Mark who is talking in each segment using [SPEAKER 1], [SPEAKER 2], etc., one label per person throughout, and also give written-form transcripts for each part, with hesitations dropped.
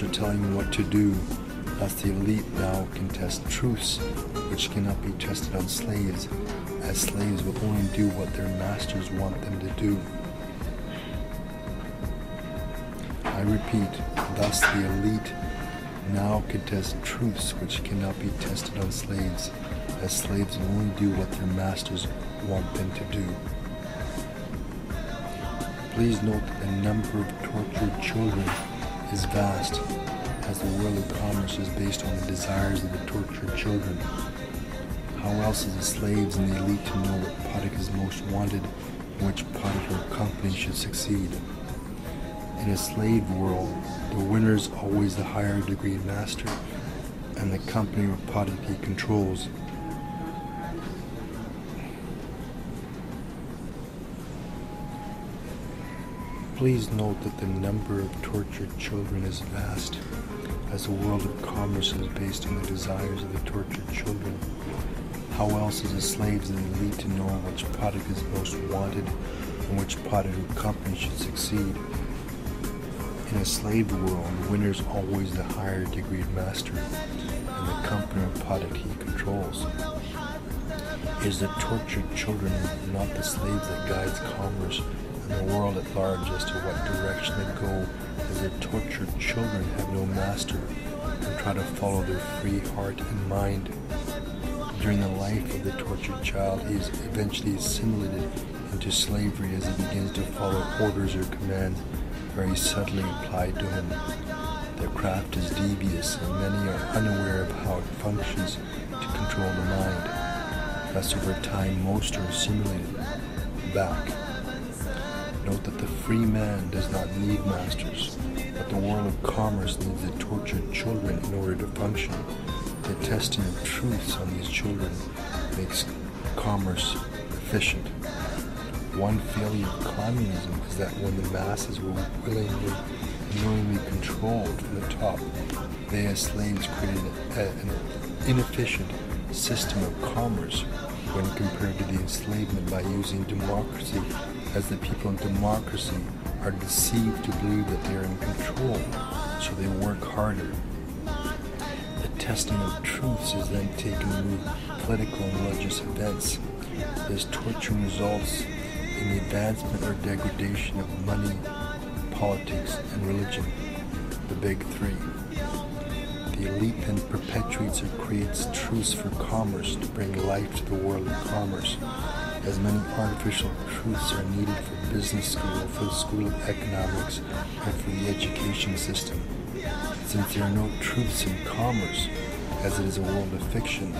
[SPEAKER 1] master telling them what to do. Thus the elite now can test truths which cannot be tested on slaves, as slaves will only do what their masters want them to do. I repeat, thus the elite now can test truths which cannot be tested on slaves, as slaves will only do what their masters want them to do. Please note that the number of tortured children is vast, as the world of commerce is based on the desires of the tortured children. How else is the slaves and the elite to know what product is most wanted and which product or company should succeed? In a slave world, the winner is always the higher degree master and the company or product he controls. Please note that the number of tortured children is vast, as the world of commerce is based on the desires of the tortured children. How else is the slaves and the elite to know which product is most wanted and which product or company should succeed? In a slave world, the winner is always the higher degree master and the company or product he controls. It is the tortured children, not the slaves, that guides commerce and the world at large as to what direction they go, as the tortured children have no master and try to follow their free heart and mind. During the life of the tortured child, he is eventually assimilated into slavery as he begins to follow orders or commands very subtly applied to him. Their craft is devious, and many are unaware of how it functions to control the mind. Thus, over time, most are assimilated back. Note that the free man does not need masters, but the world of commerce needs the tortured children in order to function. The testing of truths on these children makes commerce efficient. One failure of communism is that when the masses were willingly and knowingly controlled from the top, they as slaves created an inefficient system of commerce when compared to the enslavement by using democracy, as the people in democracy are deceived to believe that they are in control, so they work harder. The testing of truths is then taken with political and religious events. This torture results in the advancement or degradation of money, politics, and religion, the big three. The elite then perpetuates or creates truths for commerce to bring life to the world of commerce, as many artificial truths are needed for business school, for the school of economics, and for the education system. Since there are no truths in commerce, as it is a world of fiction,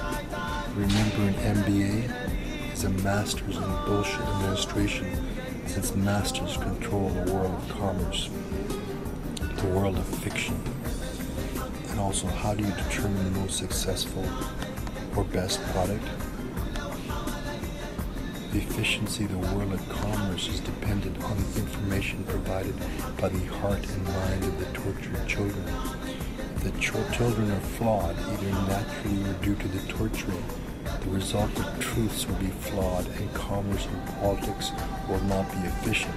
[SPEAKER 1] remember an MBA is a master's in bullshit administration, since masters control the world of commerce, the world of fiction. And also, how do you determine the most successful or best product? The efficiency of the world of commerce is dependent on the information provided by the heart and mind of the tortured children. If the children are flawed, either naturally or due to the torturing, the result of truths will be flawed, and commerce and politics will not be efficient.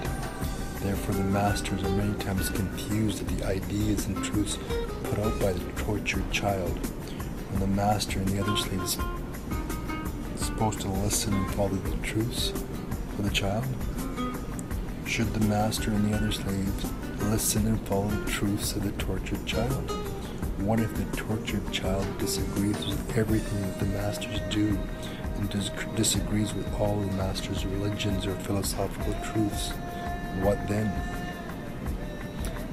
[SPEAKER 1] Therefore, the masters are many times confused at the ideas and truths put out by the tortured child. When the master and the other slaves are supposed to listen and follow the truths of the child, should the master and the other slaves listen and follow the truths of the tortured child? What if the tortured child disagrees with everything that the masters do and disagrees with all the master's religions or philosophical truths? What then?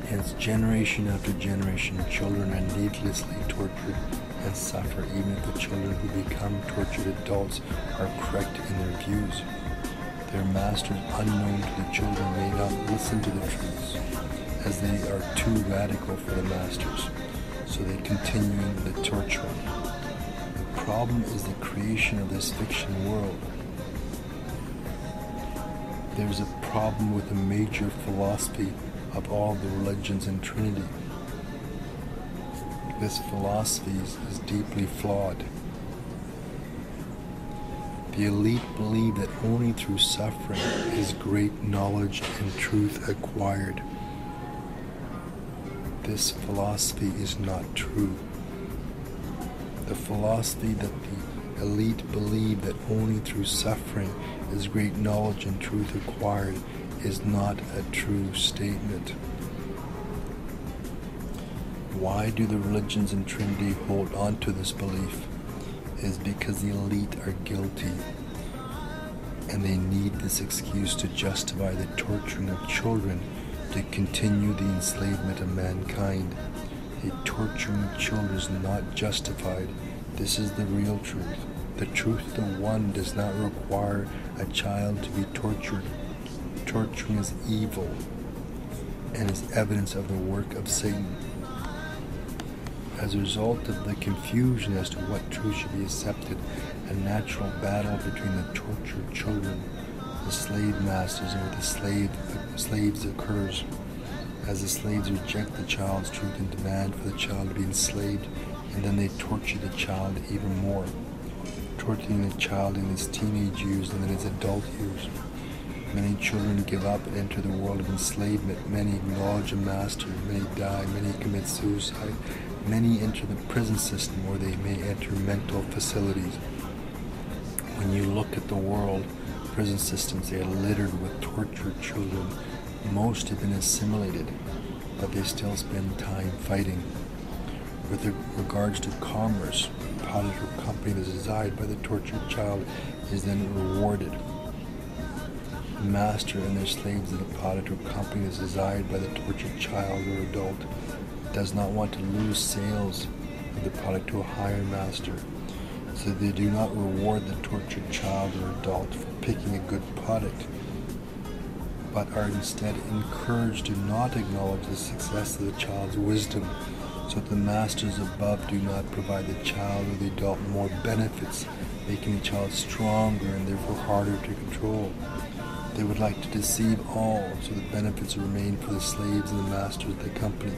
[SPEAKER 1] Hence, generation after generation, children are needlessly tortured and suffer, even if the children who become tortured adults are correct in their views. Their masters, unknown to the children, may not listen to the truths, as they are too radical for the masters, so they continue the torturing. The problem is the creation of this fiction world. There is a problem with the major philosophy of all the religions in Trinity. This philosophy is deeply flawed. The elite believe that only through suffering is great knowledge and truth acquired. this philosophy is not true. The philosophy that the elite believe that only through suffering is great knowledge and truth acquired is not a true statement. Why do the religions in Trinity hold on to this belief? It is because the elite are guilty, and they need this excuse to justify the torturing of children to continue the enslavement of mankind. The torturing of children is not justified. This is the real truth. The truth of the one does not require a child to be tortured. Torturing is evil and is evidence of the work of Satan. As a result of the confusion as to what truth should be accepted, a natural battle between the tortured children, the slave masters, and with the slaves occurs. As the slaves reject the child's truth and demand for the child to be enslaved, and then they torture the child even more, torturing the child in his teenage years and in his adult years. Many children give up and enter the world of enslavement. Many acknowledge a master, many die, many commit suicide. Many enter the prison system, or they may enter mental facilities. When you look at the world, prison systems, they are littered with tortured children. Most have been assimilated, but they still spend time fighting. With regards to commerce, the product or company that is desired by the tortured child is then rewarded. The master and their slaves of the product or company that is desired by the tortured child or adult does not want to lose sales of the product to a higher master, so they do not reward the tortured child or adult for picking a good product, but are instead encouraged to not acknowledge the success of the child's wisdom, so that the masters above do not provide the child or the adult more benefits, making the child stronger and therefore harder to control. They would like to deceive all, so the benefits remain for the slaves and the masters of the company.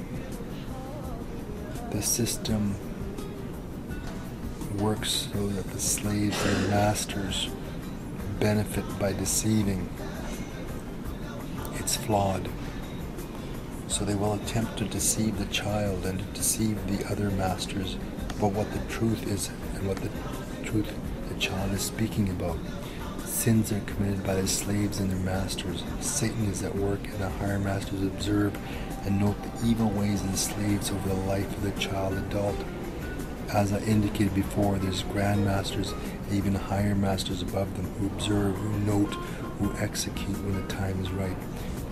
[SPEAKER 1] The system works so that the slaves and masters benefit by deceiving. It's flawed. So they will attempt to deceive the child and to deceive the other masters about what the truth is and what the truth the child is speaking about. Sins are committed by the slaves and their masters. Satan is at work, and the higher masters observe and note the evil ways of the slaves over the life of the child adult. As I indicated before, there's grandmasters, even higher masters above them, who observe, who note, who execute when the time is right.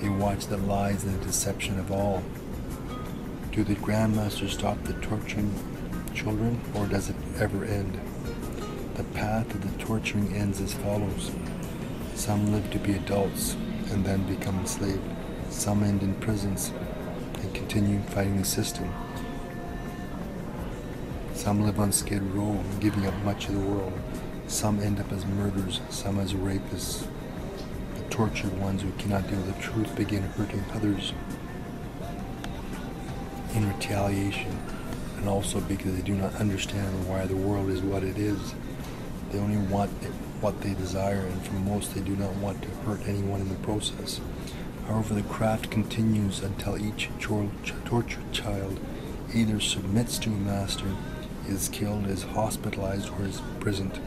[SPEAKER 1] They watch the lies and the deception of all. Do the grandmasters stop the torturing children, or does it ever end? The path of the torturing ends as follows. Some live to be adults and then become enslaved. Some end in prisons and continue fighting the system. Some live on Skid Row, giving up much of the world. Some end up as murderers, some as rapists. The tortured ones who cannot deal with the truth begin hurting others in retaliation, and also because they do not understand why the world is what it is. They only want what they desire, and for most they do not want to hurt anyone in the process. However, the craft continues until each tortured child either submits to a master, is killed, is hospitalized, or is imprisoned.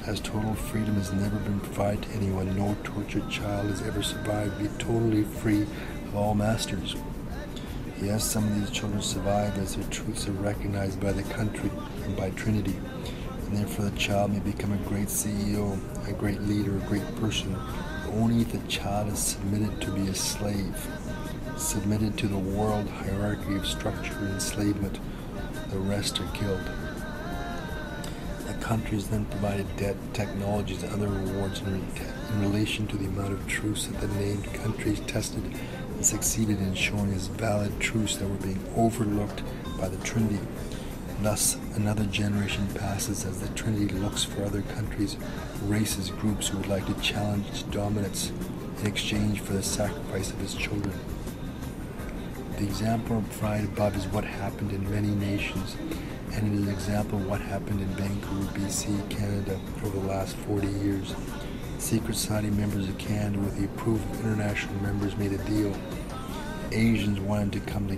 [SPEAKER 1] As total freedom has never been provided to anyone, no tortured child has ever survived to be totally free of all masters. Yes, some of these children survive as their truths are recognized by the country and by Trinity, and therefore the child may become a great CEO, a great leader, a great person, but only if the child is submitted to be a slave, submitted to the world hierarchy of structure and enslavement. The rest are killed. The country is then provided debt, technologies, and other rewards in relation to the amount of truths that the named countries tested and succeeded in showing as valid truths that were being overlooked by the Trinity. Thus, another generation passes as the Trinity looks for other countries, races, groups who would like to challenge its dominance in exchange for the sacrifice of its children. The example provided above is what happened in many nations, and it is an example of what happened in Vancouver, BC, Canada, over the last 40 years. Secret Society members of Canada, with the approval of international members, made a deal. Asians wanted to come